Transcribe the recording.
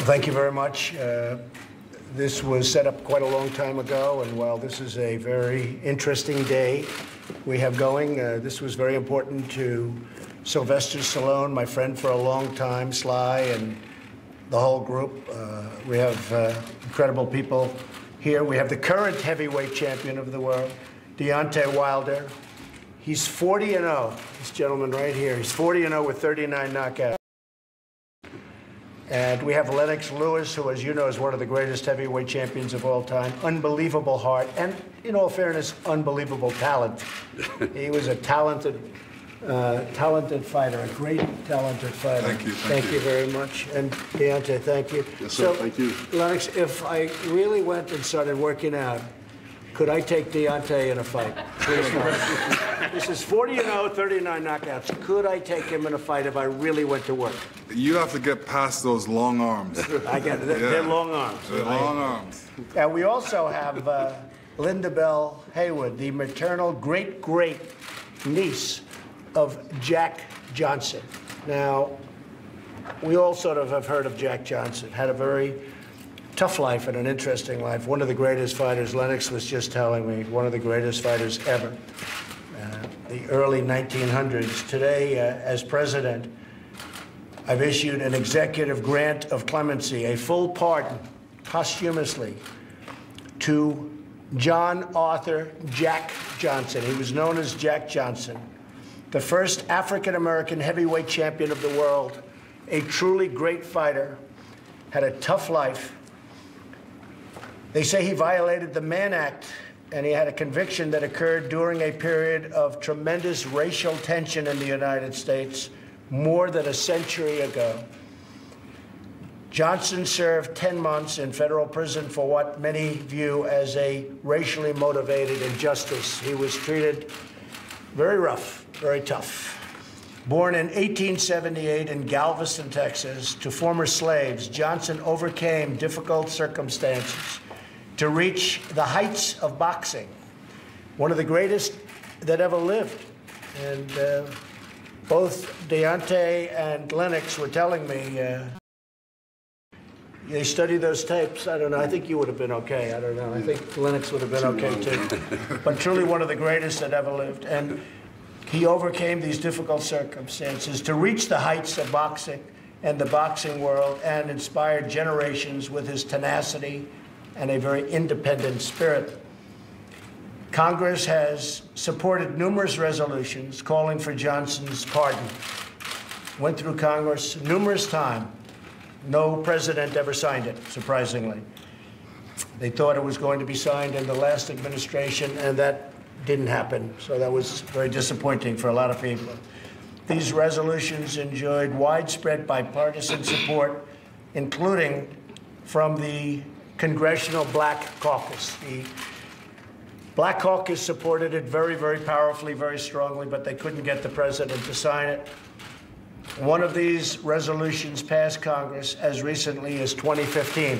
Thank you very much. This was set up quite a long time ago, and while this is a very interesting day we have going, this was very important to Sylvester Stallone, my friend for a long time, Sly, and the whole group. We have incredible people here. We have the current heavyweight champion of the world, Deontay Wilder. He's 40-0, this gentleman right here. He's 40-0 with 39 knockouts. And we have Lennox Lewis, who, as you know, is one of the greatest heavyweight champions of all time. Unbelievable heart, and in all fairness, unbelievable talent. He was a talented fighter, a great talented fighter. Thank you. Thank you very much. And Deontay, thank you. Yes, sir. Thank you. Lennox, if I really went and started working out, could I take Deontay in a fight? Please, this is 40-0, 39 knockouts. Could I take him in a fight if I really went to work? You have to get past those long arms. I get it. They're long arms. They're long arms. And we also have Linda Bell Haywood, the maternal great niece of Jack Johnson. Now, we all sort of have heard of Jack Johnson, had a very tough life and an interesting life. One of the greatest fighters, Lennox was just telling me, one of the greatest fighters ever. The early 1900s. Today, as president, I've issued an executive grant of clemency, a full pardon, posthumously, to John Arthur Jack Johnson. He was known as Jack Johnson, the first African-American heavyweight champion of the world, a truly great fighter, had a tough life. They say he violated the Mann Act, and he had a conviction that occurred during a period of tremendous racial tension in the United States more than a century ago. Johnson served 10 months in federal prison for what many view as a racially motivated injustice. He was treated very rough, very tough. Born in 1878 in Galveston, Texas, to former slaves, Johnson overcame difficult circumstances to reach the heights of boxing, one of the greatest that ever lived. And both Deontay and Lennox were telling me, they studied those tapes. I don't know, I think you would have been okay. I don't know, I think Lennox would have been okay too. But truly one of the greatest that ever lived. And he overcame these difficult circumstances to reach the heights of boxing and the boxing world, and inspired generations with his tenacity and a very independent spirit. Congress has supported numerous resolutions calling for Johnson's pardon. Went through Congress numerous times. No president ever signed it, surprisingly. They thought it was going to be signed in the last administration, and that didn't happen. So that was very disappointing for a lot of people. These resolutions enjoyed widespread bipartisan support, including from the Congressional Black Caucus. The Black Caucus supported it very powerfully, very strongly, but they couldn't get the president to sign it. One of these resolutions passed Congress as recently as 2015.